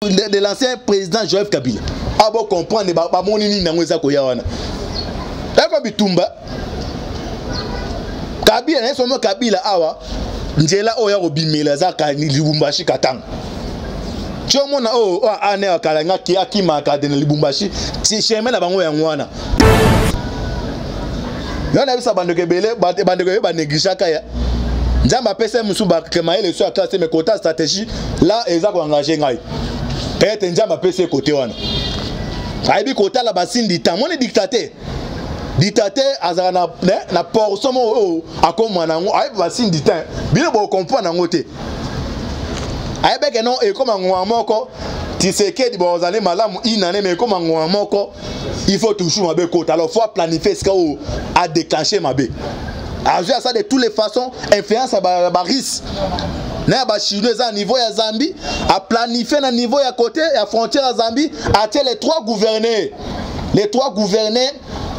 de l'ancien président Joseph Kabila. Ah bon comprendre ba monini na ngweza ko yawana. Eko bitumba. Kabila na somo Kabila awa njela oya ko bimela za ka ni Lubumbashi katanga. Chomona o ane akala ngaki akima ka de Lubumbashi ti cheme na bango ya ngwana. Yana bisa bandeke bele bandeke ba négligaka ya. Nzamba pesa musuba kema ile sur classe mes quotas stratégie là eza ko engager ngai. Peut-être nzamba pesa côté wana. Aibi quota la basine du temps, mon dictateur. Dictateur azana na portion mo akoma na ngo aibi basine du temps. Bino bo comprendre ngote. Aibi ke non e comme ngwa moko Tshisekedi bo zale malamu inane mais comme ngwa moko il faut toujours mabe quota. Alors faut planifier ce qu'on a déclenché mabe. Agir ça de toutes les façons, influence à Baris. Na ba chinois à niveau ya Zambie, à planifier na niveau ya côté ya frontière à Zambie, à les trois gouverneurs. Les trois gouverneurs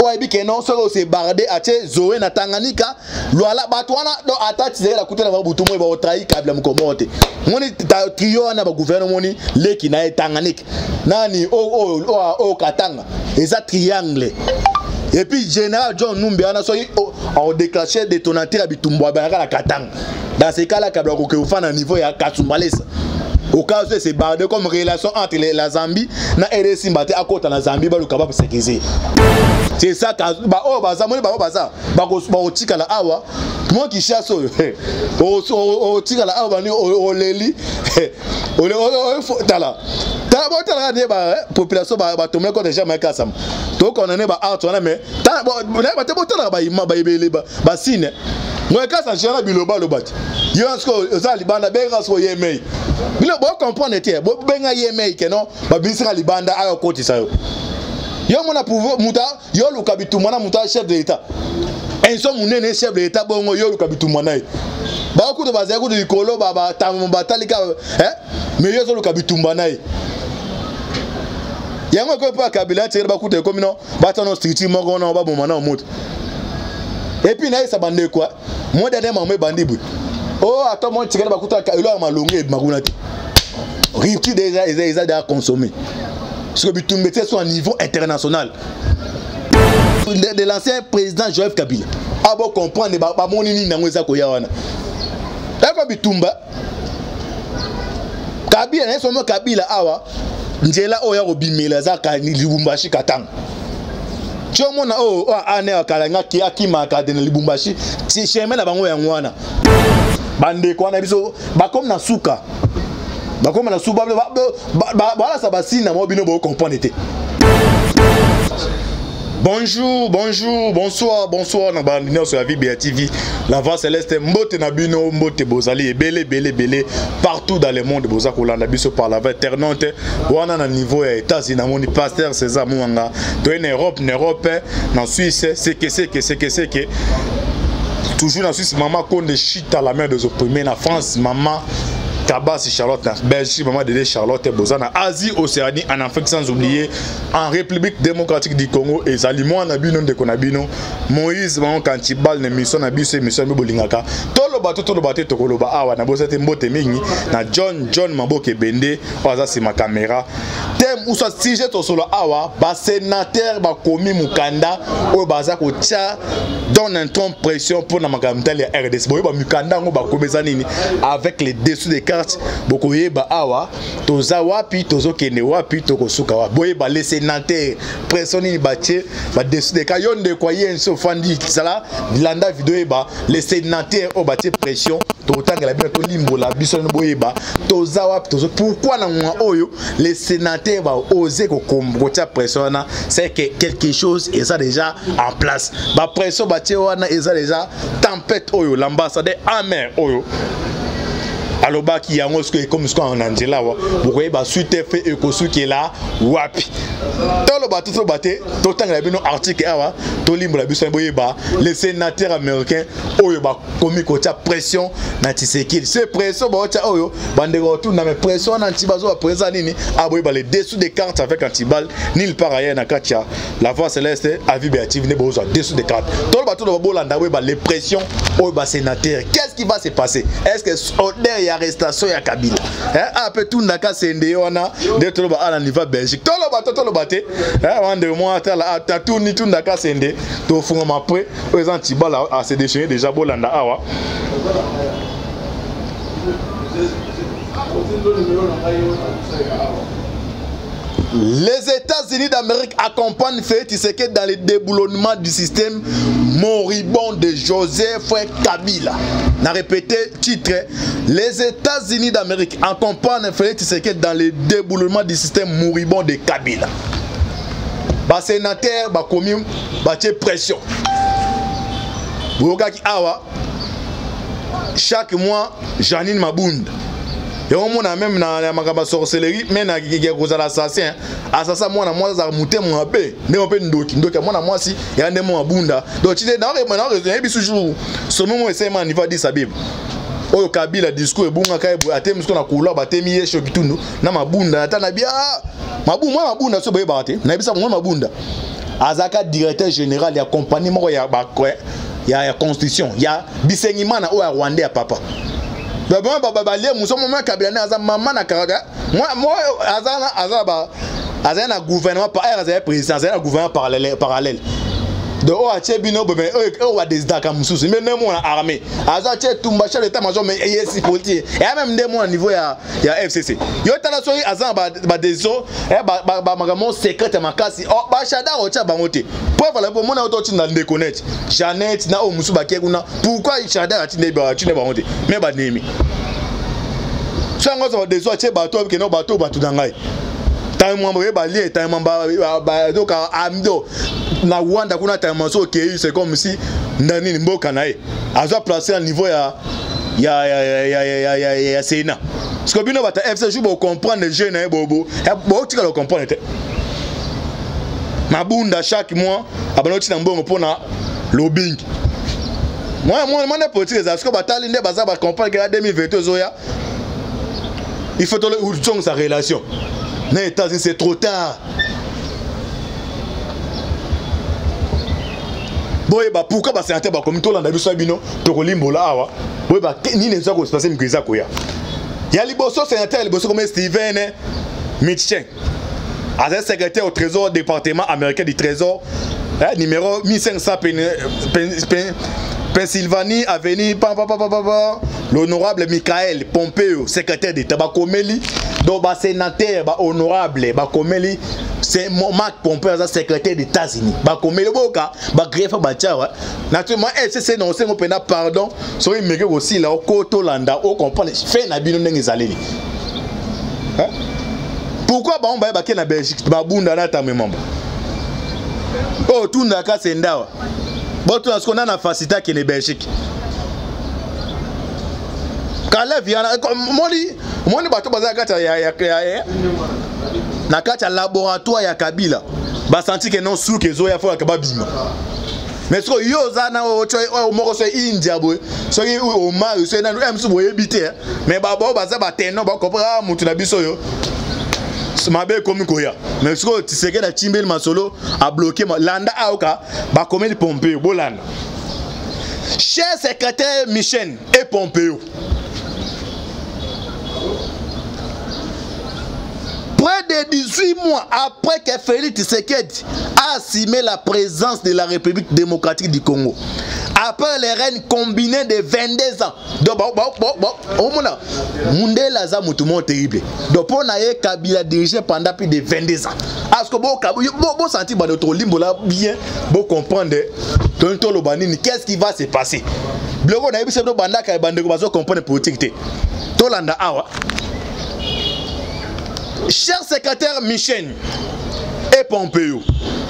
oyebi ke non solo se bardé à Zoé na Tanganyika, loala batwana do atati la côté na babutumo e ba otrahi kabla mkomote. Moni trio na ba gouverneur moni leki na Tanganyika. Nani o Katanga, eza triangle. Et puis général John Numbi a déclenché détonateur à Bitumbo à la Katanga. Dans ces cas-là, Kabla Kokeoufan à niveau ya Katsumbalesa. Au cas où c'est bardé comme relation entre la Zambie et les Simbate à côté de la Zambie, bah le capable de sécuriser. C'est ça oh baza moni baza ba tika la awa tout le monde qui chasse o tika la awa ni o leli o tala tala ne ba population ba tomber ko déjà mais kasam to ko na ne ba art wana mais ta ba te botala ba ima ba ibele ba sine moi kasa jana biloba lobati yo asko za libanda benga asko yemei bilo bo comprendre te bo benga yemei ke non ba bisira libanda ayo koti sayo. Yo mona pouvoir muta yo lu kabitu mona muta chef de l'état. En so munene chef de l'état bongo yo lu kabitu mona. Ba ko to baza ko de kolo baba tamu batalika mais yo so lu kabitu mona. Yango ko pa Kabila tire ba kuté comme non ba tano street mo gona ba bomana o moto. Et puis na isa bande quoi moi dernier moment bandi bu. Oh attends moi tire ba kuta ilo malonge magunati. Ripti déjà ils déjà consommé. Parce que Bitumbe sont à niveau international. De l'ancien président Joseph Kabila. Ah bon comprendre ba monini na ngweza ko yawana. Eko Bitumba. Kabila na somo Kabila awa njela oya ko bimela za ka ni Lubumbashi katanga. Chomona ane akala ngaki akima ka de Lubumbashi ti cheme na bango ya ngwana. Bande ko na biso ba comme na suka. Comme la souba voilà ça va si na mobino bo comprendre. Bonjour, bonsoir na bandino sur la vie BATV. La voix céleste mbote na bino mbote bozali belé partout dans le monde boza kolanda biso par la internaute wana na niveau ya États-Unis na moni pasteur César Mouanga to en Europe na Suisse c'est que toujours en Suisse maman konde shit à la main des opprimés na France maman Tabassi Charlotte, Belgique, maman de Charlotte, Bozana, Asie, Océanie, en Afrique sans oublier, en République démocratique du Congo, et Zalimon, Nabino, de Konabino, Moïse, Maman Kantibal, Nemission, Nabiso, Mission, Bolingaka, Tolo Bato, Tokoloba, Awa, Nabosete Mbote Mingi, na John Mamboke Bende, Oaza, c'est ma caméra. Thème ou soit sujet au solo Awa, bas sénateur, bas commis Mukanda, ou Bazak au Tcha, donne un ton pression pour la Magamtali RDC, bas Mukanda, ou bas Komezanini, avec les dessous des cartes. Bokoye ba awa toza wapi tozo kende wapi tokosuka wa boye ba les sénateurs presoni batie ba dessus de kayon de koye nso fandi sala landa vidéo ba les sénateurs o batie pression to tanga la bien to limbola biso no boye ba toza wapi tozo pourquoi na mwa oyo les sénateurs ba oser ko kombotia pression na c'est que quelque chose et ça déjà en place ba pression batie wana et ça déjà tempête oyo l'ambassadeur amer oyo aloba ki yango ce que comme ce qu'on en Angela wa bokoye ba suite fait ekosu ki là wapi Tolo bato to baté to tanga bino article awa to limbo la biso boyeba les sénateurs américains oyo ba komi ko tia pression na Tshisekedi. C'est pression ba tia oyo bande retour na mais pression na Tibazo présent nini aboyeba les dessous des cartes avec Antibal nil par ailleurs na katia la voix céleste avis béative ne bozo dessous des cartes. Tolo bato do bolanda boyeba les pressions oyo ba sénateur. Qu'est-ce qui va se passer? Est-ce que order y arrestation ya Kabila? Hein un peu tout ndaka sende ona de tolo ba ala niveau Belgique. Tolo bato tolo baté hein de moi ta tourni tout ndaka sende to funga mapre présent Tibala a se déchaîner déjà bolanda awa. Les États-Unis d'Amérique accompagnent Félix Tshisekedi dans le déboulonnement du système moribond de Joseph Kabila. On a répété titre. Les États-Unis d'Amérique accompagnent Félix Tshisekedi dans le déboulonnement du système moribond de Kabila. Bas sénateur, bas commis, bas pression. Boukaki awa. Chaque mois, Janine Mabunda. Et on a même na magamba sorcellerie mais na gozala assassin assassin moi na moi za muté mon ape ne on peut ndoki moi na moi si ya ndemo mabunda donc tu na raison bisu jour somo mo essayer man va dire sa bible oyo Kabila discours ebunga kai atem ce qu'on a koula batemi yesho kitundu na mabunda atana bia mabunda so boye bate na bisa mo mabunda azaka directeur général ya compagnie moko ya bakwe ya constitution ya bisengimana o ya Rwanda ya papa. Baba lié muso moment Kabila na aza maman na karaga moi azana gouvernement par azana président azana gouvernement parallèle de o ache bino bebe o wa desdaka mususu mais nemo na armée aza che tumba chef d'état major mais yesi politique et même nemo na niveau ya FCC yo tala so azana ba deso ba magamo secret makasi o ba shada o cha bangote pour voilà pour mona auto tinda ndeconnect Janet na o musu ba kekuna pourquoi shada atinde ba bangote mais ba nemi so ngo so deso che bato ke no bato dangai taimwa ba lié taimwa ba donc amdo na Rwanda kuna taimwa so ke c'est comme si ndani mboka nae azo placer à niveau ya Sénat parce que bino bata FC joue pour comprendre les jeunes na bobo tu le comprendre mabunda chaque mois abanoti na mbongo pona lobbying moi ne politique parce que batali nde baza ba comprendre que 2022 zoya il faut que sa relation. Les États-Unis, c'est trop tard. Bon, pourquoi c'est un thème comme tout le monde a bino tokolimbo là awa. Bon, ni ne soit se passer mkiza koya. Il y a liboso sénateur liboso comme Steven Mitchell. As secrétaire au Trésor département américain du Trésor numéro 1500 Pennsylvanie Avenue l'honorable Michael Pompeo secrétaire d'État Bakomeli donc ba sénateur ba honorable Bakomeli c'est Marc Pompeo secrétaire des États-Unis Bakomeli boka ba greffe ba tchawa naturellement FCC non c'est on pena pardon so il mérite aussi là au Koto Landa au comprendre fait na bino ndenge zaleli pourquoi ba on ba na Belgique ba bunda na ta membre oh tout ndaka sendawa bon tout ce qu'on a na facilité qui est Belgique Kalev yana moni bato baza kata ya na kata laboratoire ya Kabila ba senti que non sous que zo ya fo ka babima mais ce que yo zana o moko so India boy so ki o mari so na emsu boye bité mais ba baza ba teno ba kopra mutu na biso yo mabe komi koya mais ce que Tshisekedi na Chimbeli Masolo a bloqué landa aoka ba komeli Pompeo bolanda cher secrétaire Michel et Pompeo près de 18 mois après que Félix Tshisekedi a assumé la présence de la République démocratique du Congo, après les règnes combinés de 22 ans, donc Mundela za mutumo terrible. Donc pour naie Kabila dirigé pendant plus de 22 ans. Parce que bon senti ba notre limbo là bien, bon comprendre tonto lo banini qu'est-ce qui va se passer. Blogo na biso banda ka bandeko bazo comprendre politique. Tolanda awa. Cher secrétaire Michel et Pompeo,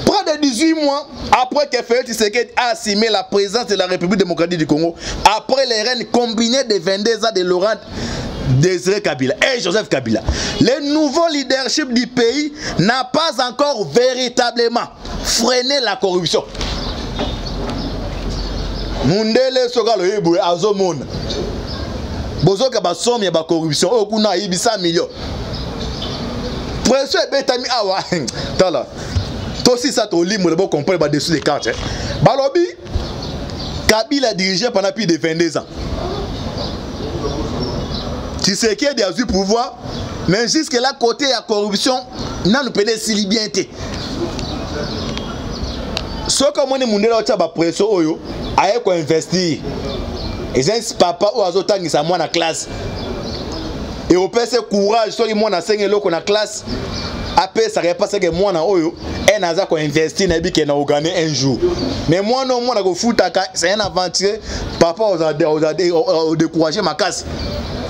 près de 18 mois après que Félix Tshisekedi a assumé la présence de la République démocratique du Congo, après les règnes combinés de 22 ans de Laurent Désiré Kabila et Joseph Kabila. Le nouveau leadership du pays n'a pas encore véritablement freiné la corruption. Mundele Sogalo Eboué Azomon. Bozoka ba somme ya ba corruption. Okuna ibi 100 millions. Pression betami awa. Tala. Tosi ça to limo le bon comprendre ba dessus des cartes. Balobi Kabila dirigé pendant plus de 22 ans. Tu sais qu'il y a du pouvoir, mais jusque-là, côté de la corruption, non, nous prenons si bien. Ce que moi, nous avons pression, nous avons investir. Et c'est papa ou azotan qui sont dans la classe. Et au père, c'est courage, soit moi, dans la classe. Après, ça ne pas que moi, et naza ko investir na bi ke na gagner un jour. Mais moi non moi na ko futa c'est un aventure papa aux décourager ma casse.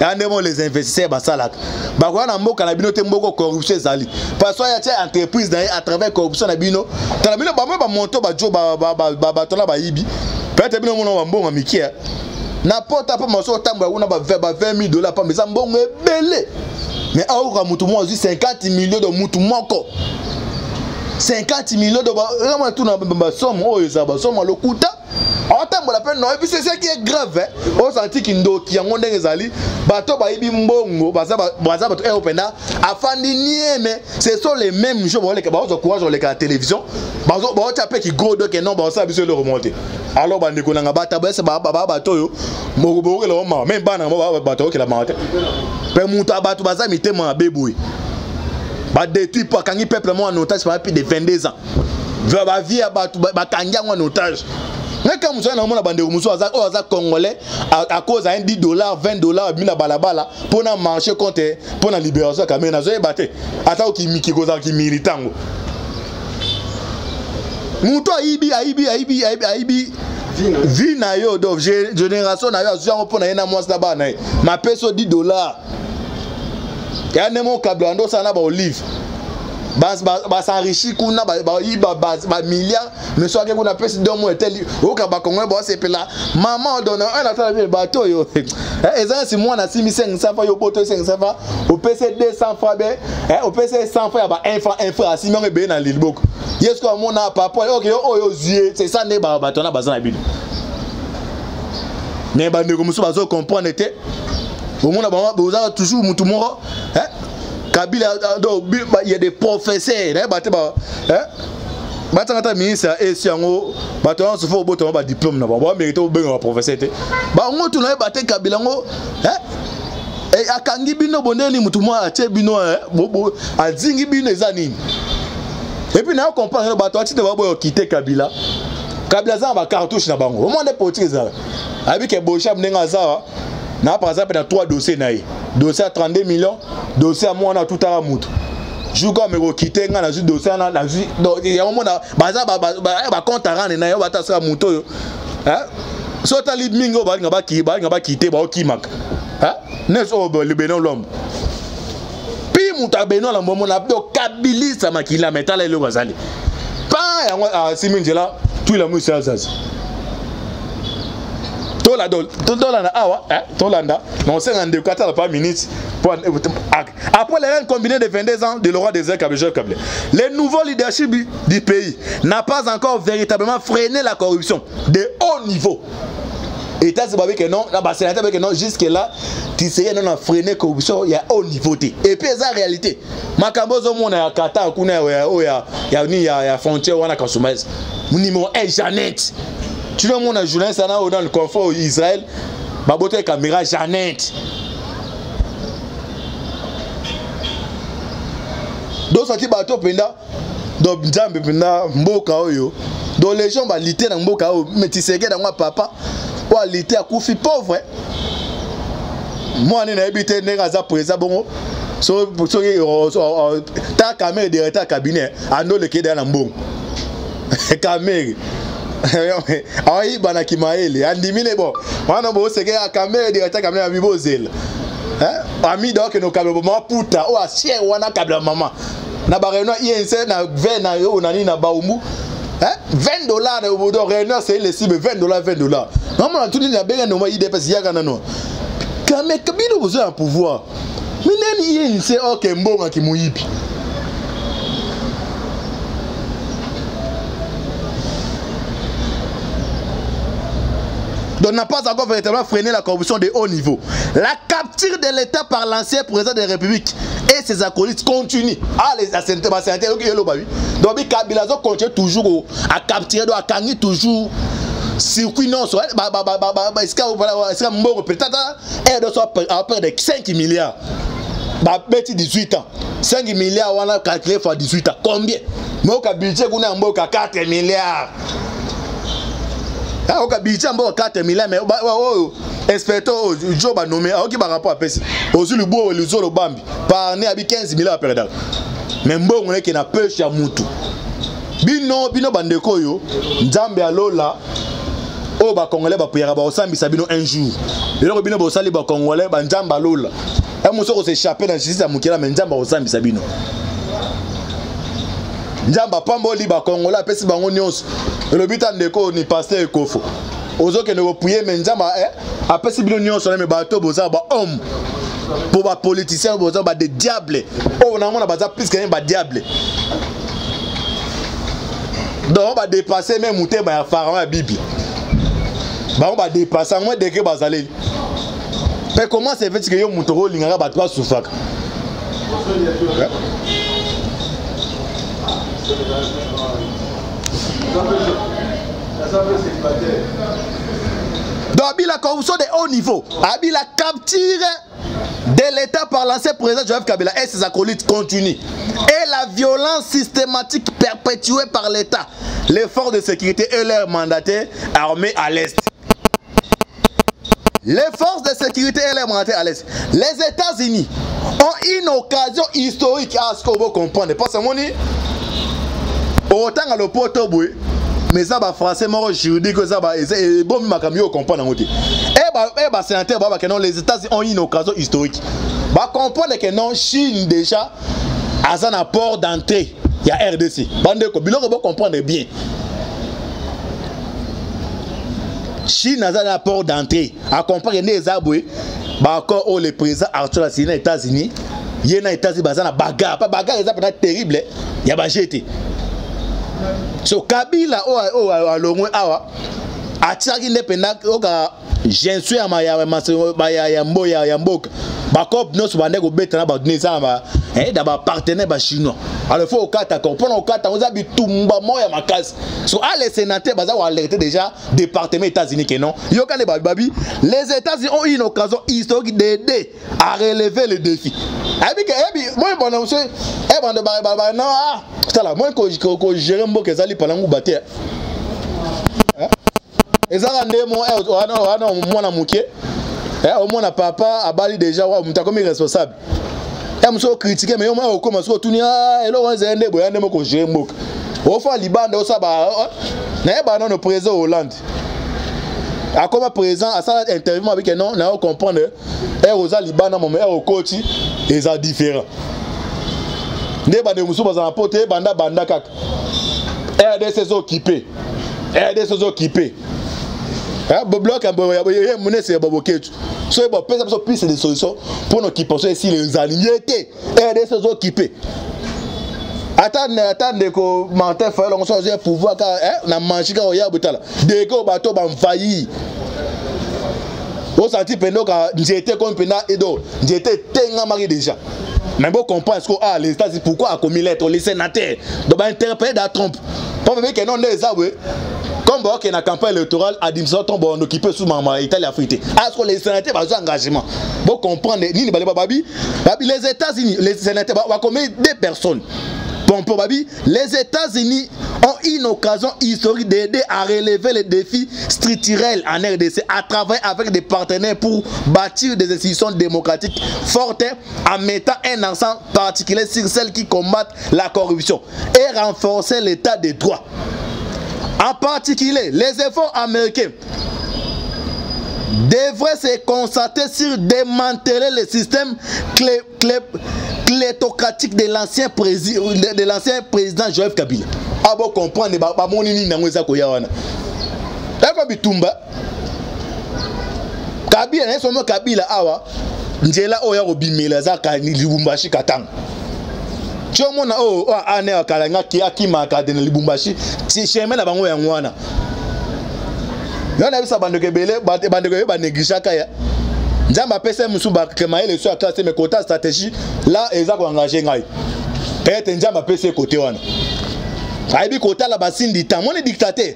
Yandemo les investisseurs ba salak. Ba kwa na mboka na bino te mboko corruption zali. Parce que ya tia entreprise à travers corruption na bino. Tala bino ba monto ba jo ba tola ba yibi. Peut-être bino mona mbongo mikia. N'importe pas moso tamba una ba $20,000 pa mais mbongo ebele. Mais aura mutu mo 50 millions de mutu moko. 50 millions de vraiment tout na somme oyo za ba somme le kuta autant la peine non et puis c'est ça qui est grave hein au senti kindo ki yango ndenge zali bato ba ibi mbongo baza bato européen afandi nieme ce sont les mêmes choses ba zo courage sur la télévision ba taper ki go donc non ba ça biso le remonter alors ba ndeko nga bata ba bato yo mo le ma même bana mo bato ki la mate pe mutu bato baza mitema beboué. Bah détruit pas quand il peuple moi en otage pendant plus de 22 ans. Va vie ba kanga en otage. Mais quand vous avez un bande de muso aza congolais à cause à $10, $20 mina balabala pour na marcher contre pour la libération Kamena zo batté. Ata ki koza ki militango. Muto aibi vina yo do génération na yo azo pour na moi ça ba na ma peso $10. Il y a des gens qui ont olive. Ils s'enrichissent, ils milliards. Mais soit que vous avez fait 2 mois, maman donne un bateau. C'est moi, je suis 500 fois, je suis 500 fois, au PC 200 fois, au PC 100 fois, il y a un frère, si je suis dans l'île. Est-ce que mon papa, c'est ça, c'est bateau. Mais vous comprenez. Vous avez toujours Kabila, il y a des professeurs, ministre et si on se fait au diplôme, on mérite au professeur. On tourne à Kabila, et à Kangi Bino Bonani, Moutouma, à Tchébino, à Zingi Bino, les animes. Et puis, nous comprenons que tu vas quitter Kabila. Kabila, ça va cartouche na bango. Au moins, des potiers, avec un beau chap, n'a par exemple 3 dossiers dossier à 32 millions, dossier à moi on a tout à mout. Je comme me quitter nga na dossier na il y a un moment baza ba compte à na yo bata sa moto hein so ta lib mingo ba nga ba quitter ba kimak hein neso le benon l'homme pi muta benon la momo na do kabilisa makila metala le bazali pa ya siminjela tout la mu ça après les combinés de 22 ans de Laurent Désiré Kabila, le nouveau leadership du pays n'a pas encore véritablement freiné la corruption de haut niveau. Et c'est que non, jusque là, tu sais, non, a freiné la corruption, il y a haut niveau. Et puis, c'est la réalité. Makambozo, on a Qatar, il y a frontière, on a Kassoumès. Mon numéro 1, Jeannette. Tu vois, mon journaliste dans le confort Israël, babote caméra Jeannette. Donc, ça qui bateau penda, donc Djambe penda, mboka oyo. Donc les gens va lutter dans mboka oyo, mais tu sais que dans moi papa, ou à lutter à Koufi pauvre. Moi, on est habité dans la présence bon. So ta caméra directeur cabinet, ando le kéda n'ambon. Caméra. Aïe banaki maele andimine bon wana bo seke ya kamera directeur kamera bibozel ami donc no kamera ma puta o asie wana kamera mama na ba réunion INC na 20 na yo nani na baumbu $20 au réunion c'est les cible $20 non mon tout ni na benga no ma IDPS yaka nano Mais Kabila vous avez un pouvoir. Mais il sait ok mbonga qui mouyibi. Donc n'a pas encore véritablement freiné la corruption de haut niveau. La capture de l'État par l'ancien président de la République et ses acolytes continue. Ah, les assentés, donc Kabila continue toujours à capturer, à gagner toujours circuit non soit est-ce mbongo peut-être elle doit soit à peu de 5 milliards. Bah petit 18 ans. 5 milliards on a calculé fois 18 ans. Combien? Moi au budget qu'on a mbongo 4 milliards. Ah, ok, budget mbongo 4 milliards mais inspecteur Joe ba nommé ok ba rapport à pesi. Ozu le beau le zo le bambi. Par né abi 15 milliards per date. Mais mbongo ne ke na pêche ya mutu. Bino bandeko yo Nzambe alola o ba congolais ba priera ba osambisa bino un jour. Eloko bino ba sali ba congolais ba Nzambe alola. Et mo soko s'échapper dans justice ya mukela mais Nzambe osambisa bino. Nzambe pamboli ba congolais pesi bango nyonso. Le but ndeko ni pasteur ekofo. Ozo ke ne ko prier mais Nzambe apesi bino nyonso na me bato boza ba homme. Pour ba politiciens boza ba des diables. Oh na mona baza plus que ba diable. Donc on va dépasser même mouté ba pharaon la Bible. Bah on va dépasser moins dès que bazalé. Mais comment c'est fait que yo mutoro lingara ba toi soufaka. Donc la corruption de haut niveau, la capture de l'État par l'ancien président Joseph Kabila et ses acolytes continue. Et la violence systématique perpétuée par l'État, les forces de sécurité et leurs mandataires armés à l'Est. Les forces de sécurité et leurs mandataires à l'Est. Les États-Unis ont une occasion historique à ce qu'on va comprendre. Parce que mon autant à l'opportunité, mais ça va français mort juridique que ça va bon makamio comprendre en côté. Et sénateur que non les États-Unis ont une occasion historique. Bah comprendre que non Chine déjà a un apport d'entrée. Il y a RDC. Bande ko biloko bo comprendre bien. Chine a un apport d'entrée. À comprendre les aboué bah encore le président Arthur Assisi aux États-Unis. Il y a aux États-Unis bazana bagarre, pas bagarre ça peut-être terrible. Il y a ba jeté. So Kabila alongwe awa ataki indépendant oka jensu ya ya mboka bakop noso bande ko betana ba donesa ba da ba partenaire ba chinois alors faut okata comprendre okata oza bitumba moya makasi so les sénateurs baza wa alerter déjà département États-Unis que non yoka le babi les États-Unis ont une occasion historique d'aider à relever le défi moi bon monsieur bande ba non tala moi ko gérer mboka ezali palangu bater ezala ndemo wana mwana muke au mwana papa abali déjà wa mutakomi responsable muso critiquer mais au comment so tunia elo wanze ndé boya ndemo ko gérer mboka au fa libanda osaba na ba non président Hollande a comme président à ça interview avec non na comprendre rosa libanda mon au coach eza différent ndé ba de muso baza porter banda kaka RDC occupé RDC occupé bloc c'est Boboketu. So il y a plus de solutions pour nous qui pensent ici les alignés RDC occupé. Attendez que Martin Fayol on soit pouvoir car na manchi ka oya butala. Dès que bateau ba failli. Au senti pendant que j'étais comme pendant Edo, j'étais tenga mari déjà. Mais bon comprendre ce que les États-Unis pourquoi a commis lettre les sénateurs donc interpeller da Trump. Pour me que non les avouer comme bon que la campagne électorale administration tombe on occupé sous maman Italie Afrique. Est-ce que les sénateurs ont engagement? Bon comprendre ni babi les États-Unis les sénateurs va commettre des personnes. Bon pour babi les États-Unis ont une occasion historique d'aider à relever les défis structurels en RDC à travailler avec des partenaires pour bâtir des institutions démocratiques fortes en mettant un accent particulier sur celles qui combattent la corruption et renforcer l'état de droit. En particulier, les efforts américains devraient se concentrer sur démanteler le système clétocratique de l'ancien président Joseph Kabila. Ah bon comprendre ba monini na ngweza ko yawana. Eko bitumba. Kabila na somo Kabila awa njela oya robimela zaka ni Lubumbashi katanga. Chomona o ane akalanga ki akima ka de Lubumbashi ti cheme na bango ya ngwana. Yona bisa bandeke bele bandeke ba négligaka ya. Nzamba pesa musu ba kema ile so akase me kota stratégie là eza ko engager ngai. Peut-être nzamba pesa côté wana. Aibi kota la basindi ta moni dictateur.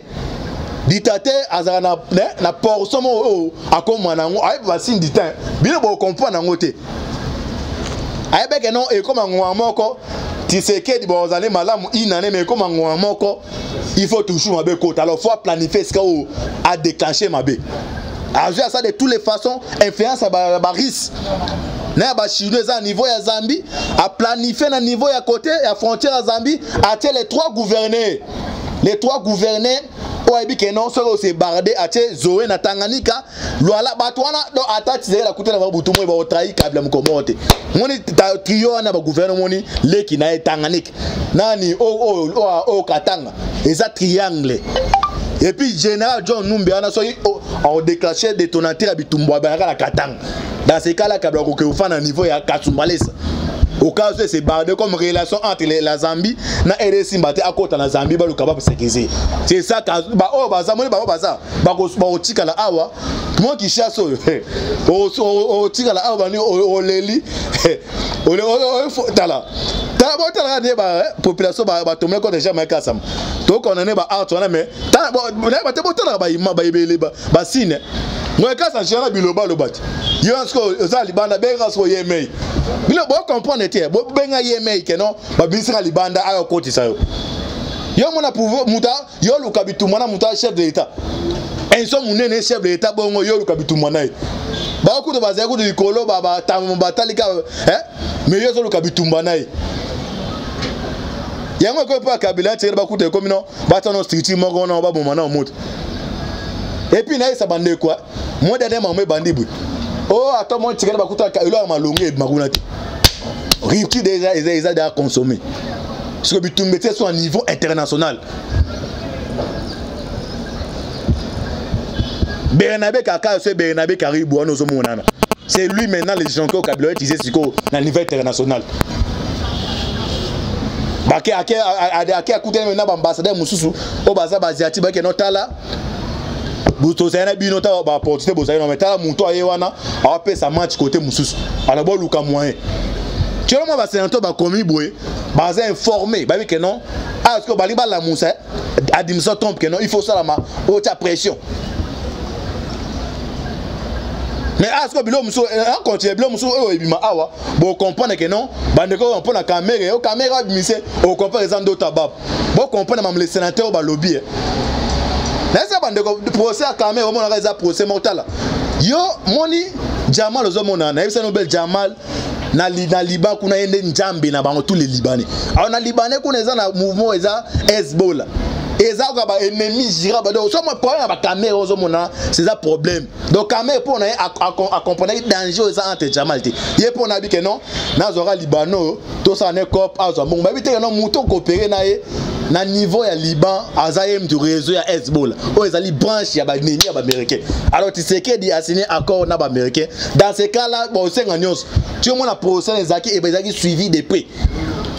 Dictateur azana na portion mo akoma na ngo aibi basindi ta. Bino bo comprendre ngo te. Aibe ke non e comme ngwa moko Tshisekedi bozale malamu inane mais comme ngwa moko il faut toujours mabe kota. Alors faut planifier ce qu'on a déclenché mabe. Agir ça de toutes les façons, influence à Baris. Na ba chinois à niveau ya Zambie, à planifier na niveau ya côté ya frontière à Zambie, à les trois gouverneurs. Les trois gouverneurs oyebi ke non solo se bardé à Zoé na Tanganyika, loala batwana do atati la kutela ba butu mo ba otrahi kabla mkomote. Moni trio na ba gouverneur moni leki na Tanganyika. Nani o Katanga, eza triangle. Et puis général John Numbi a déclenché détonateur à Bitumbo à la Katanga. Dans ces cas-là, Kabla Kokeoufan à niveau ya Katsumbalesa. Au cas où c'est bardé comme relation entre la Zambie na RDC Mbate à côté de la Zambie ba le capable sécuriser. C'est ça ba oh ba ça ba ko tika la awa moi qui chasse o tika la awa ni o leli o tala tala ne ba population ba tomber ko déjà mais kasam to ko na ne ba art wana mais ta ba te botala ba ima ba ibele ba sine moi kasa chana biloba lo bat yo asko za libanda benga so yemei bilo bo comprendre te bo benga yemei ke non ba bisira libanda ayo koti sayo yo mona pouvoir muta yo luka bitumana muta chef de l'état en so munene chef de l'état bongo yo luka bitumana ba ko to baza ko de kolo baba tamu batalika mais yo so luka bitumana yango ko pa Kabila tire ba kute comme non batano street moko na ba bomana moto. Et puis na ça bande quoi moi dernièrement me bandi. Oh attends moi tire ba kuta ilo malongi et magunati. Ripti déjà déjà consommé. Parce que bitumbe sont à niveau international. Bernabe Kaka c'est Bernabe Caribou on ozo monana. C'est lui maintenant les gens qui Kabila utilisé sur na niveau international. Bake ake akute na ambassadeur mususu o baza baziati bake notala buto zena bino ta ba porter boza no metala muntu ayewana a pesa match côté mususu ala bo luka moyen tellement ba sénateur ba komi boye baza informé ba que non est-ce que baliba la musa administration trompe que non il faut ça la haute pression. Mais est-ce que bilo muso en continue bilo muso e bima awa bo comprendre que non bande ko on prend la caméra o caméra bimise o comprendre les ando tabab bo comprendre même les sénateurs ba lobby là bande ko procès à caméra on a ça procès mortel yo moni Jamal ozomona na yebisa Nobel Jamal na Liban kuna yende njambe na bango tous les Libanais alors na Libanais kuna eza na mouvement eza Hezbollah eza ko ba ennemi jira ba donc so mo problème ba caméra ozomona c'est ça problème donc caméra pour na accompagner danger eza entre Jamal te yé pour na bi que non na zora Libano to ça ne cop azo bon ba bi te non mouton coopérer na ye na niveau ya Liban azayem du réseau ya Hezbollah o ezali branche ya ba ennemi ya ba américain alors Tshisekedi a signé accord na ba américain dans ce cas là bon c'est gagnant tu vois la procès ezaki et ezaki suivi de près.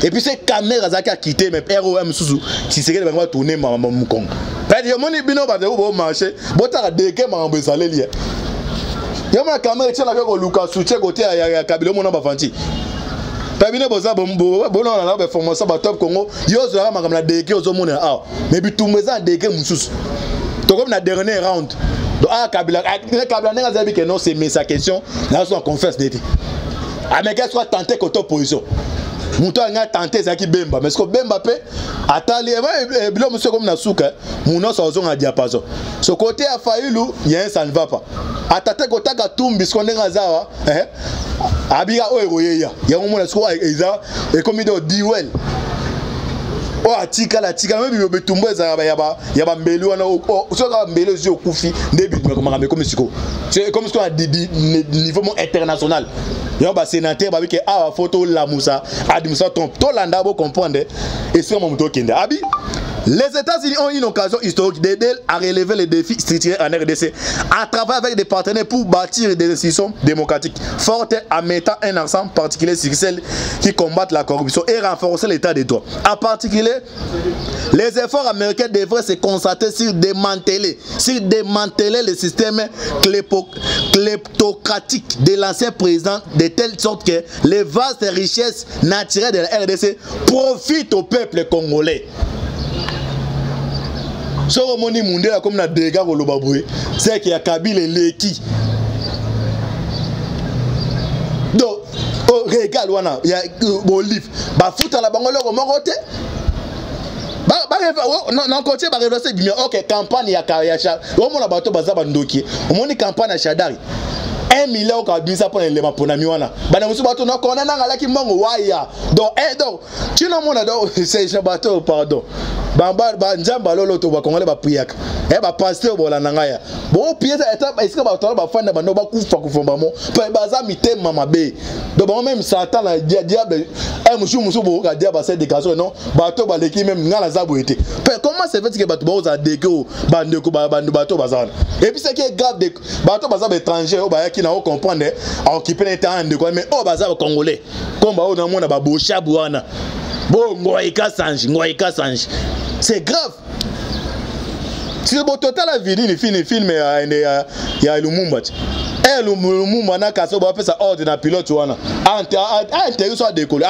Et puis ces caméras qui a quitté mais ROM sous Tshisekedi va tourner maman mukong. Parce que moni bino ba de au marché, bota deke mambo ezaleli. Yama caméra tient avec Lucas soutien côté ya Kabila mona ba fanti. Pabine boza bombo bona na ba formation ba top Congo, yo zo ma comme la deke ozomona ah. Mais bitumeza deke mususu. To comme na dernier round. Donc ah Kabila n'a zabi que non c'est mais sa question, là son confesse d'été. Ah mais qu'est-ce soit tenté côté opposition. Mouton a tenté ça qui bemba mais ce que bemba peut atali bilo monsieur comme na souka mouno sa ozon a diapason ce côté a faillu il y a ça ne va pas atate côté ka tumbi ce qu'on est ngazawa abiga o eroyeya ya mona ce quoi eza et comme il dit well o atika la tika même betumbo eza ya ba mbeli wana so ka mbeli zo kufi ndebi comme siko c'est comme ce qu'on a dit niveau international. Yo ba sénateur ba que a photo la musa administration trompe to landa bo comprendre et c'est mon moto kende abi Les États-Unis ont une occasion historique d'aider à relever les défis structurels en RDC à travailler avec des partenaires pour bâtir des institutions démocratiques fortes en mettant un accent particulier sur celles qui combattent la corruption et renforcer l'état de droit. En particulier, les efforts américains devraient se concentrer sur démanteler le système kleptocratique de l'ancien président de telle sorte que les vastes richesses naturelles de la RDC profitent au peuple congolais. Ce que je dis, comme na dégâts au Lobaboué, c'est qu'il y a Kabila et Leki. Donc, regarde, il y a Bolif. Bah, fout à la banque, on va côté. Non, côté, bah, reverser bien. Ok, campagne, il y a Kariacha. On a bateau, baza, bandoki. On a campagne à Chadari. 1 million au Kabisa pour les Maponamiwana. Banamusu bateau, non, qu'on a un ala qui manque, waya. Donc, tu n'as mon ado, c'est bateau, pardon. Njamba lolo to ba kongole ba priaka ba pasteur bola nangaya bo pieza eta est-ce que ba to ba fanda ba no ba kufa kufomba mo pa baza mitema mabe do ba même satan la diable musu bo ka diable c'est déclaration non ba to ba leki même ngala za boité comment c'est fait que ba to ba za deko ba ndeko ba to bazana et puis ce qui est grave de ba to baza étranger o ba ki na o comprendre a occuper l'état de quoi mais o baza ba congolais comme ba o na mona ba bosha bwana bon ngoika sanji c'est grave. Si le total a vidé le film il y a Lumumba. Et Lumumba n'a qu'à se faire sa ordre dans pilote wana. Intérêt soit décollé.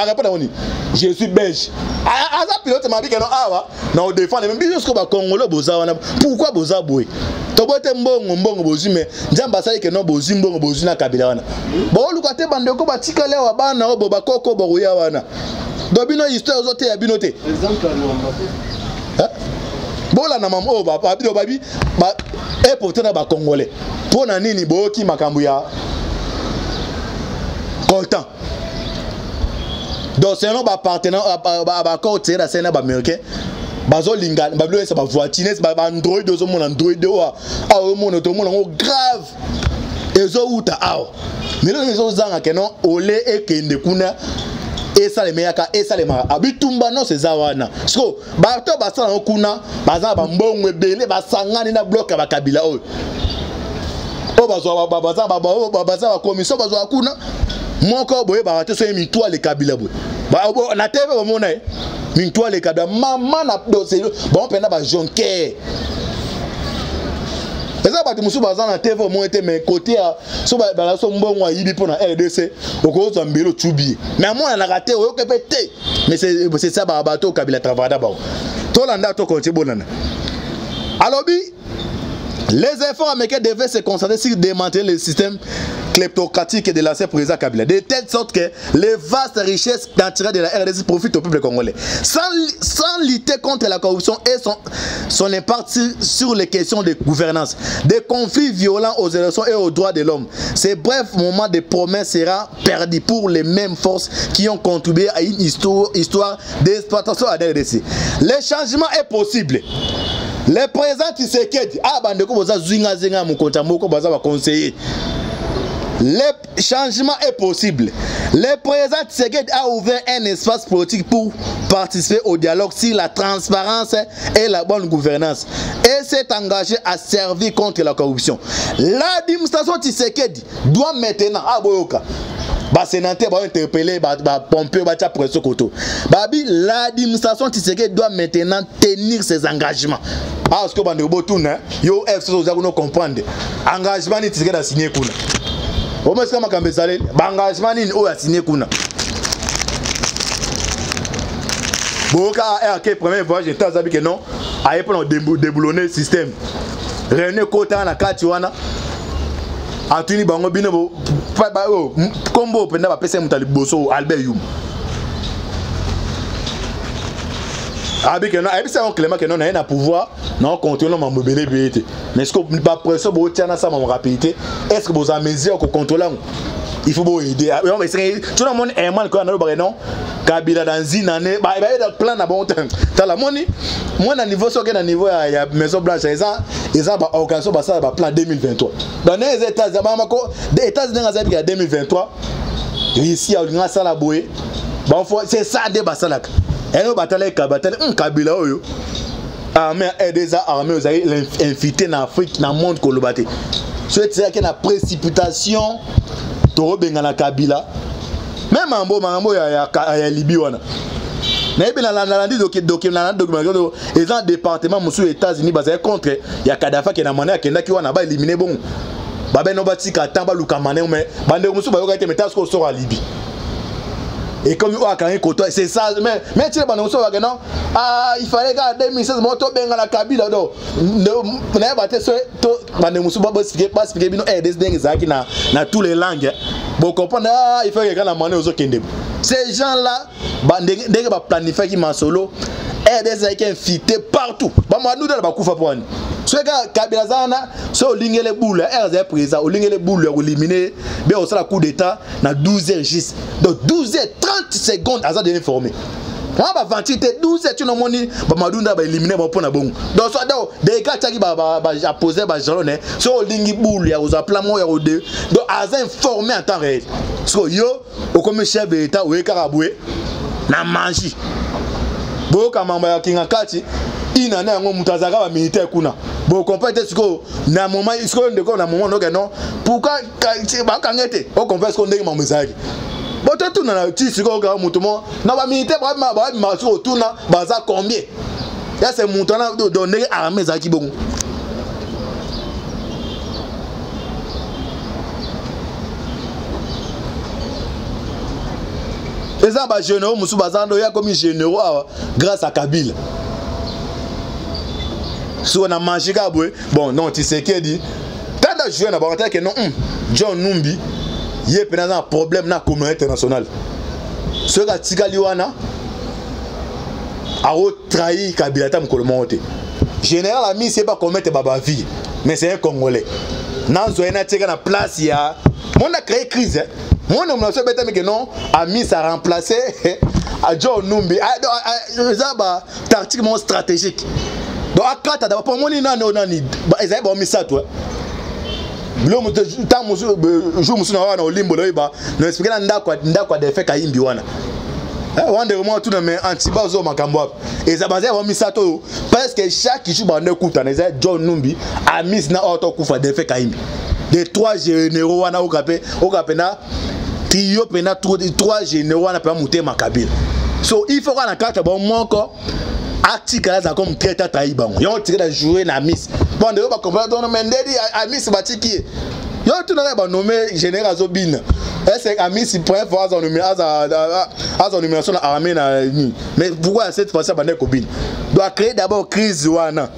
Je suis belge. Ça pilote m'a dit que non awa na défend même jusqu'au ba Congolais boza wana. Pourquoi boza boy? To bote mbongo bozu mais njamba sali que non bozu mbongo bozu na Kabila wana. Bo lukate bandeko ba tikale wa bana o boba koko boruya wana. Dobino histoire zote ya binote. Exemple à Bola na maman oh babi et pourtant ba congolais pour na nini boki makambu ya content donc c'est non ba partenaire ba côté da c'est na ba américain bazo linga ba blo ça ba voitines ba android zo mon android wa a mon to mon grave ezo uta aw mais les zo zanga que non olé et kende kuna et ça les meilleurs et ça les marins abitumba non c'est zawana so bato basala okuna baza ba mbongo ebele basangani na bloc ba Kabila o baza ba commission bazo akuna moko boye ba te so mi toile Kabila boye ba na TV ba mona mi toile Kabila maman na dossier bon pena ba jonker. Et ça, tu me souviens, dans la TV, moi, mais côté, so ba so mbongo yibi pour la RDC, au cause d'un bélo tubi. Mais moi, on a raté, on a pété. Mais c'est ça, bateau Kabila travaille d'abord. Tout l'anda, tout côté bonana. Alors, les efforts américains devaient se concentrer sur démanteler le système kleptocratique de l'ancien président Kabila, de telle sorte que les vastes richesses naturelles de la RDC profitent au peuple congolais. Sans lutter contre la corruption et son impact sur les questions de gouvernance, des conflits violents aux élections et aux droits de l'homme. Ces brefs moments de promesses sera perdu pour les mêmes forces qui ont contribué à une histoire d'exploitation à la RDC. Le changement est possible. Le président Tshisekedi, bandeko boza zwinga zenga mukonta moko baza ba conseiller. Le changement est possible. Le président Tshisekedi a ouvert un espace politique pour participer au dialogue sur la transparence et la bonne gouvernance et s'est engagé à servir contre la corruption. L'administration Tshisekedi doit maintenant sénateur va interpeller Pompeo va pression koto. L'administration Tshisekedi doit maintenant tenir ses engagements. Parce que bande botuna yo FC zo comprendre. Engagement ni Tshisekedi a signé kuna. Au moins comme Kambezale, engagement ni o a signé kuna. Boka RK premier voyage j'étais à que non, a pour déboulonner le système. René Kota na kati wana. Atuni bango bino combo penda ba pesa mutali boso Albert Yum. Abi que non, abi ça on Clément que non na un pouvoir, non contrôler mon mobile bété. Mais est-ce que pas pression bo tiana ça mon rapidité? Est-ce que vous avez mesure ko contrôler? Il faut aider. Mais tout le monde est mal quand on a non. Kabila dans une année, bah il y a plein de bon temps. T'as la monnaie. Moi dans niveau sur quel niveau il y a Maison Blanche ils ont occasion de ça plan 2023. Dans les États-Unis, les États-Unis il y a 2023. Ici il y a ça la bouée. Bon c'est ça des basalak. Et nous bataille Kabila oyo. armée des armées aux invité en Afrique dans le monde colobaté c'est qu'il y a une précipitation to benga na Kabila même mambo ya Libye wana na bien la document ils ont département monsieur États-Unis basé contre ya Kadhafi qui na mané akenda ki wana ba éliminer bon ba ben no batika tamba luka mané mais bande monsieur ba yoka te metas ko sort à Libye. Et comme c'est ça, mais tu sais, non, ah, il fallait garder 2016, moi, tu as la Kabila, donc, on a battu ce, dans toutes les langues. Bon, comprendre, ah, il faut que la monnaie aux autres. Ces gens-là, dès que va planifier qui m'a solo, RDS qui est invité partout. Bah, moi, nous, dans la Koufa pour nous. Ce gars, Kabila Zana, c'est au ligne les boules, RDS présent, au ligne les boules, éliminer, mais au coup d'état, dans 12h juste. Donc 12h30 secondes, à ça de informer. Quand on va 12h, tu n'as pas dit, Madounda va éliminer mon point à bon. Donc, soit des cas qui va poser, jalonne, sur au ligne boule, il y a aux applaments, il y a aux deux. Donc, à ça informer en temps réel. Parce que yo, au comme chef de l'État, ou Karaboué, n'a mangé. Bon, quand on va à Kati, il en a un moutazara militaire kuna. Bon, comprendre ce que na moment, il se rend compte na moment non. Pourquoi quand était, on comprend ce qu'on dit mon message. Bon, tout na ti ce que moutomo, na ba militaire ba sur tout na baza combien. Là c'est moutana donner armée za ki bon. Les gens généraux musu bazando ya comme généraux grâce à Kabila. Si on a mangé Kaboué, bon, non, tu sais qui dit. Tant de jeunes à que non, John Numbi, il y a un problème dans la communauté internationale. Ce que Tigaliwana a trahi Kabila tam ko le monter. Général ami c'est pas commettre baba vie, mais c'est un Congolais. Dans Zoena Tigana na place il y a on a créé crise. Mon nom se bête mais que non, ami ça remplacé à John Numbi. Ça ba tactiquement stratégique. Donc à quatre d'abord pour moi ni nani ils avaient mis ça toi l'homme tant monsieur jour monsieur na wana olimbo lo iba no expliquer ndakwa de fait kaimbi wana wande moi tout na mais antiba zo makambo et ça basé mis ça toi parce que chaque jour ba ndekuta na John Numbi a mis na auto kufa de fait kaimbi des trois généraux wana okape na trio pena trois généraux wana pa monter Makabila so il faut qu'on a carte bon moi encore article là comme traité taïban yo tiré de jouer na miss bon de ba comprendre donc mais ndedi a miss batiki yo tout na ba nommé général Zobine est-ce que miss point for son numéro à son numéro sur armée na ni mais pourquoi cette fois ça ba copine doit créer d'abord crise wana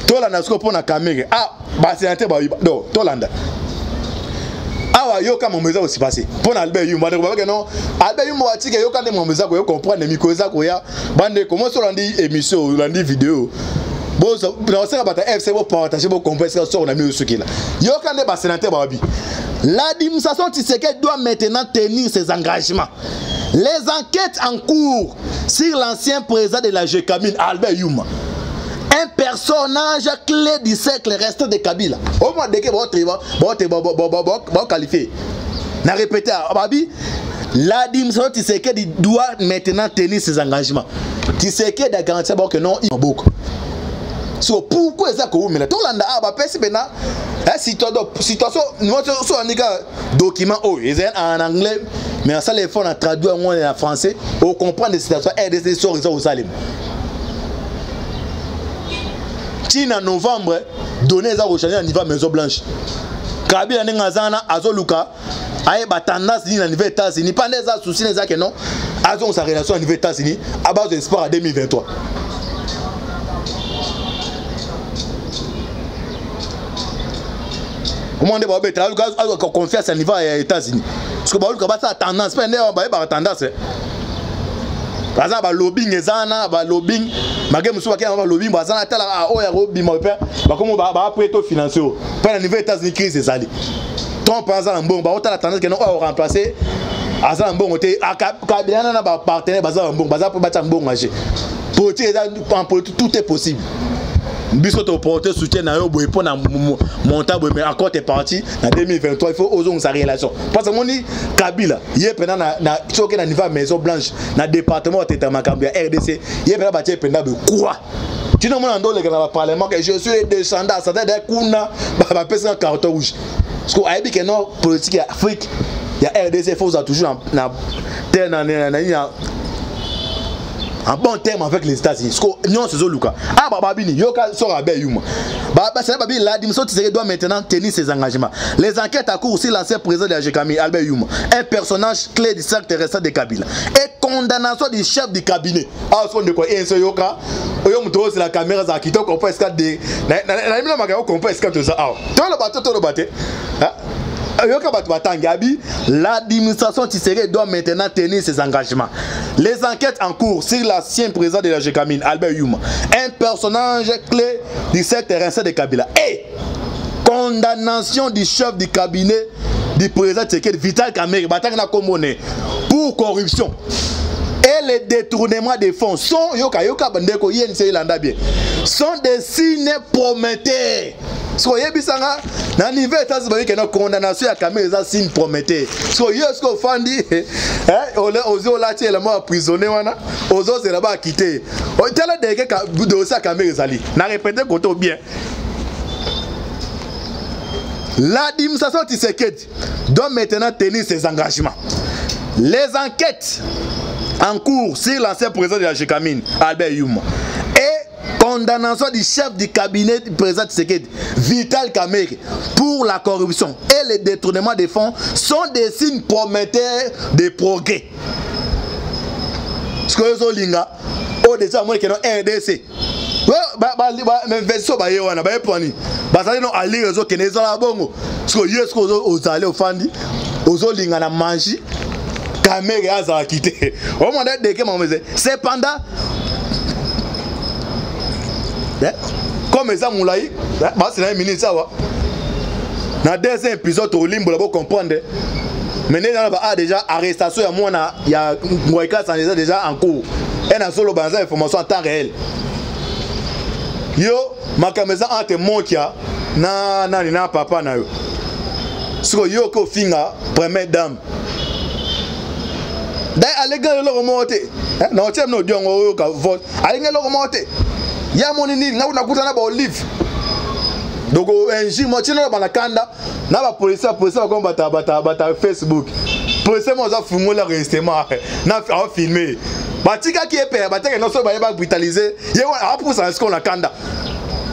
tolanda siko pour na caméra ah ba c'est ba do tolanda awa yo ka momeza aussi passé pour Albert Yuma de ba non Albert Yuma watike yo ka de momeza ko yo comprendre micro za ko ya bande comment so landi émission landi vidéo bon na ça ba ta FC bo partager bo comprendre ce que so na mi osuki là yo ka de ba sénateur ba bi l'administration Tshisekedi doit maintenant tenir ses engagements. Les enquêtes en cours sur l'ancien président de la GECAMIN Albert Yuma, un personnage clé du siècle restant de Kabila. Au moins, dès que vous qualifié, n'a répété à Babi, l'administration Tshisekedi doit maintenant tenir ses engagements. Tshisekedi a garanti que non, il y a beaucoup. So pourquoi ça que vous mettez tout l'anda ah bah personne maintenant situation nous sur un document oh ils sont en anglais mais ça les fonds on traduit en français on comprend les situations et des histoires au Salim. En novembre, donner ça au changement à niveau Maison Blanche. Kabila n'engazana azoluka aye batandas ni na niveau États-Unis pas des soucis les que non azon sa relation à niveau États-Unis à base d'espoir à 2023. Comment on dit bah betra confiance à niveau États-Unis parce que bah le kabata tendance pas bah tendance par exemple lobbying ezana ba lobbying magé musu ba ba lobbying bazana tala o ya lobbying ma père ba comme ba prêter financier pas na niveau États-Unis crise ezali Trump par exemple bon ba otala tendance que non o remplacer azana bon oté Kabila na ba partenaire bazana bon bazana pour battre bon marché pour en politique tout est possible Bisco te porter soutien na yo boy pour na montable mais encore t'es parti en 2023 il faut oser sa relation parce que mon dit Kabila yé pendant na choqué na niveau Maison Blanche na département de Makambia RDC yé pendant ba pendant de quoi tu non mon ndole dans le parlement que je suis descendant ça de kuna ba pesa carton rouge parce que aibi que non politique Afrique il y a RDC faut toujours na en bon terme avec les États-Unis. Non, c'est Zoluka. Ah, Bababini, Yoka sera bien yuma. Bababi, la dimension Tshisekedi doit maintenant tenir ses engagements. Les enquêtes à cours sur l'ancien président de la GKMI, Albert Yuma, un personnage clé du cercle terrestre de Kabila, et condamnation du chef du cabinet. Ah, ce qu'on de quoi, et ce Yoka, Oyom c'est la caméra Zakito, qu'on peut escaler des. Qu'on peut escaler tout ça. Ah, tu vois le bateau. L'administration Tshisekedi doit maintenant tenir ses engagements. Les enquêtes en cours sur l'ancien président de la GKMI, Albert Yuma, un personnage clé du secteur terrestre de Kabila, et condamnation du chef du cabinet du président Tshisekedi, Vital Kamerhe, pour corruption et le détournement des fonds sont des signes prometteurs. Soyez bisanga na niveau États-Unis que na condamnation à Kamerhe ça signe prometteur. Soyez ce qu'on fandi ozo la tiele mo emprisonné wana ozo c'est là-bas quitter. O tela de que dossier à Kamerhe zali. Na répéter côté bien. L'administration Tshisekedi doit maintenant tenir ses engagements. Les enquêtes en cours sur l'ancien président de la GKMI, Albert Yuma, et condamnation du chef du cabinet du président Tshisekedi, Vital Kamerhe, pour la corruption et le détournement des fonds sont des signes prometteurs de progrès. Ce que vous avez dit, au déjà moi qui est dans RDC. Mais version ba yewana ba eponi ba sali no ali rezo keneza la bongo parce que yes ko ozale ofandi ozolinga na manji Kamerhe aza quitter au moment de que mameze cependant comme ça moulai ba c'est une minute ça va na deuxième épisode au limbo là pour comprendre mais là ba déjà arrestation ya mona ya Ngoïka ça déjà en cours et na solo banza information en temps réel. Yo makameza ante monkia na papa na yo. So yo ko finga première dame. Dai alega lo remonter. Na otem no diongo yo ka vote. Alinga lo remonter. Ya monini na unakutana ba olive. Donc enji mo tino ba nakanda na ba police ba bata Facebook. Police mo za fungola restement na filmer. Batika qui est père, batika non seulement va brutaliser, il y a un pour ça ce qu'on a kanda.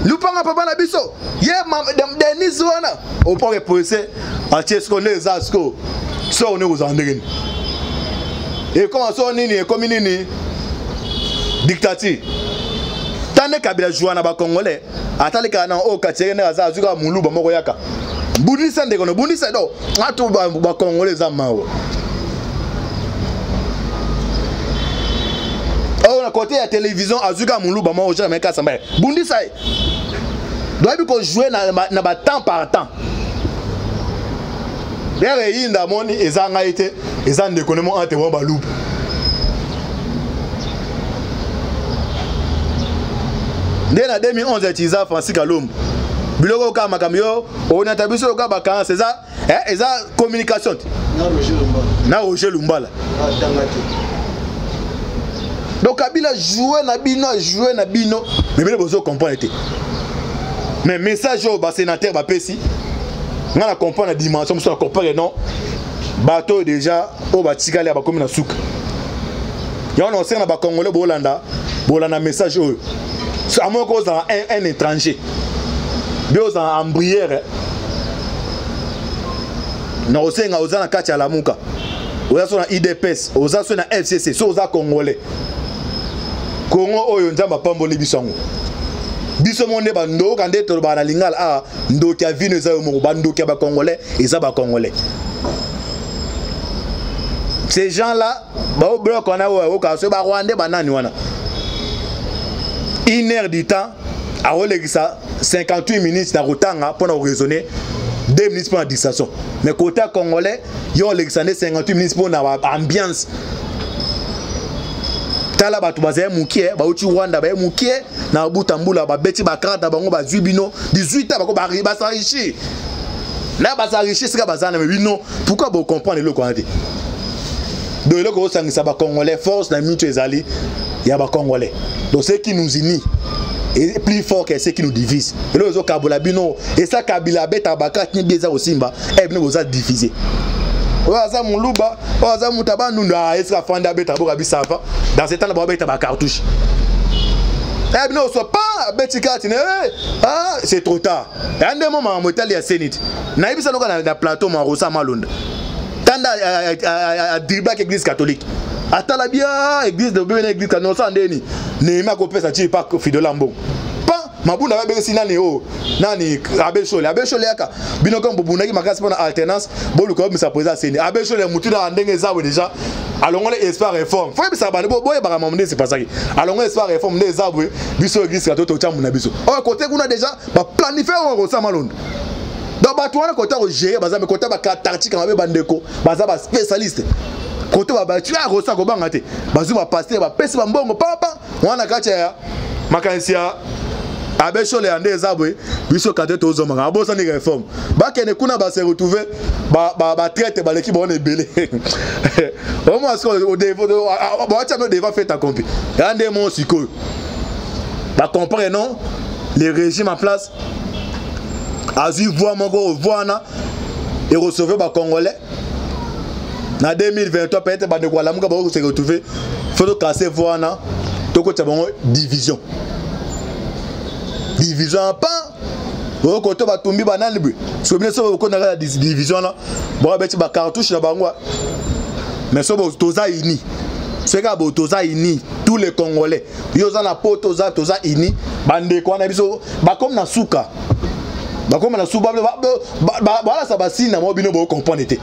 Lupanga papa na biso, il y a Denis wana, au point de police, à ce qu'on les a sco, ça on est aux andrines. Et comment ça on est comme une dictature. Tant que Kabila joue na ba Congolais, atali kana o katere na za zuka muluba moko yaka. Bundisa ndeko no bundisa do, atu ba Congolais za mawo. On a côté la télévision azuka muluba mo oja meka samba bundi sai doit bi ko jouer na ba temps par temps derrière yinda moni ezanga été ezande économie entre mo balubu dès la 2011 etiza Francis Kalombo biloko ka makamyo on a tabiso ka baka c'est ça eza communication na Roger Lumbala donc Kabila joué na bino mais bien vous comprenez mais message au sénateur ba pesi on a comprendre la dimension on comprendre non bateau déjà au batikali ba comme na souka ya on sait na ba congolais bolanda message au à moins cause un étranger bio en embrière na osenga ozana kati ya lamuka oza na IDPS oza na FCC so oza congolais Congo oyo nzamba pamboli bisango biso monde bando kande to ba lingala a ndoki avino za mo bando ki ba congolais et ça ba congolais ces gens là ba obro kona o ka so ba rwandais banani wana 1 heure du temps a olegisa 58 minutes na rotanga pour raisonner 2 minutes pour la distraction mais côté congolais yo olegisa 58 minutes pour na ambiance. tala batu bazaye mukie ba uti Rwanda ba mukie na butambula ba beti ba karata bango ba zuibino 18 ans bako ba s'enrichir là ba s'enrichir c'est ka bazana mais bino pourquoi vous comprendre le quoi dit donc le ko sangisa ba congolais force na mitu ezali ya ba congolais donc ce qui nous unit est plus fort que ce qui nous divise et le zo kabola bino et ça kabila beta baka ni bieza osimba et bino boza diviser oza muluba oza mutaba nunda est-ce fanda beta boka bisava dans ce temps là beta ba cartouche eh bino so pas betika tine ah c'est trop tard et un moment motel ya senit na ibisa loka na plateau ma rosa malonda tanda a dribla église catholique atala bien église de bien église canon ça ndeni neema ko pesa ti pas fidèle ambo pas mabunda ba besi nani o nani abeshole aka bino comme bubuna ki makasi pona alternance bolu ko misa président seni abeshole mutu na ndenge zawe déjà alongo les espoir réforme faut bisa bana boye ba mamende c'est pas ça alongo espoir réforme des zawe biso église catholique to na biso o côté kuna déjà ba planifier on ça malonde donc ba toi na côté o gérer baza me côté ba tactique na be bandeko baza ba spécialiste côté ba tu as rosa ko banga te bazu ba passer ba pesi ba mbongo papa wana kacha makansia abeshole ande zabwe biso kate to zo manga bosa ni réforme ba kene kuna ba se retrouver ba traite ba l'équipe on est belé au moins au défaut ba cha no devant fait ta compi ande mon siko ba comprendre non les régimes en place azu voir mon go voana et recevoir ba congolais na 2023 peut-être ba de quoi la muka ba se retrouver faut casser voana to ko tsabango division pas au côté ba tombi banane bu so bien so ko na la division là bon ba ti ba cartouche na bango mais so bo toza ini c'est ka bo toza ini tous les congolais yo za na po toza ini bande ko na biso ba comme na suka ba comme na suba ba ça ba sina mo bino bo comprendre té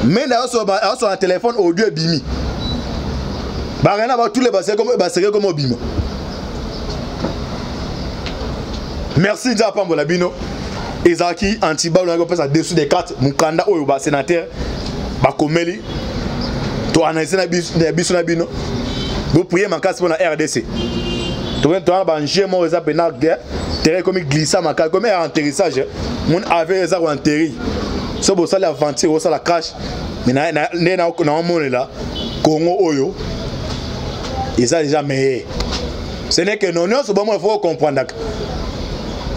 mais na so un téléphone audio bimi ba rien ba tous les ba c'est comme bima. Merci Nja Pambola Bino. Ezaki Antiba on a dessous des cartes Mukanda oyo ba sénateur ba komeli to analyser na biso na bino. Vous priez makasi pour la RDC. To ba njemo eza penal guerre terrain comme glissa makasi comme un atterrissage mon avait eza ko atterri. So bo sala aventure so la crash mais na mone là Congo oyo eza déjà meilleur. Ce n'est que non so bon il faut comprendre.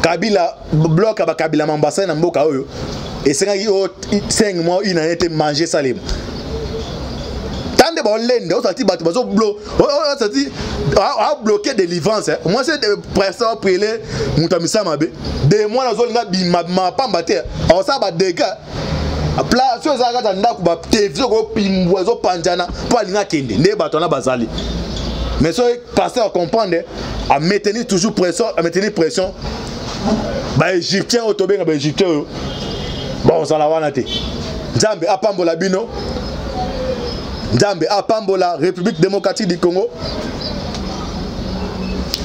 Kabila bloc à Kabila Mambasa na mboka oyo et 5 mois il a été mangé salé tande ba lende o sati bato bazo bloquer délivrance moi c'est pression prélé mutamisa mabe de moi na zo linga bima pamba te o sa ba dégâts place so za ka ndako ba télévision ko pimbwa zo panjana po linga kende nde bato na bazali mais so pasteur comprendre à maintenir toujours pression ba égyptien otobenga ba égyptien bon ça la wana te Nzambe apambola bino Nzambe apambola République démocratique du Congo.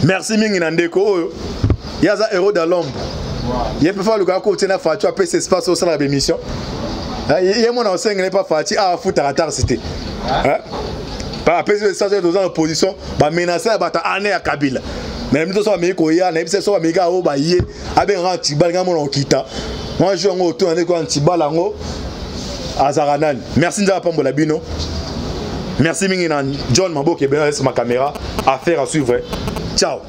Merci mingi na ndeko oyo yaza héros de l'ombre ye peut faire le gars ko tena fatu après cet espace au sein de l'émission ye mon enseigne n'est pas fati a foutre à tard c'était hein par après ça c'est dans opposition ba menacer ba ta année à Kabila. Mais nous sommes américains, on est tous américains au baillé, avec un antibal, on quitte. Moi je suis autour de antibal à Zaranan. Merci de Pambola Bino. Merci Mingina John Mabo qui est bien sur ma caméra. Affaire à suivre. Ciao.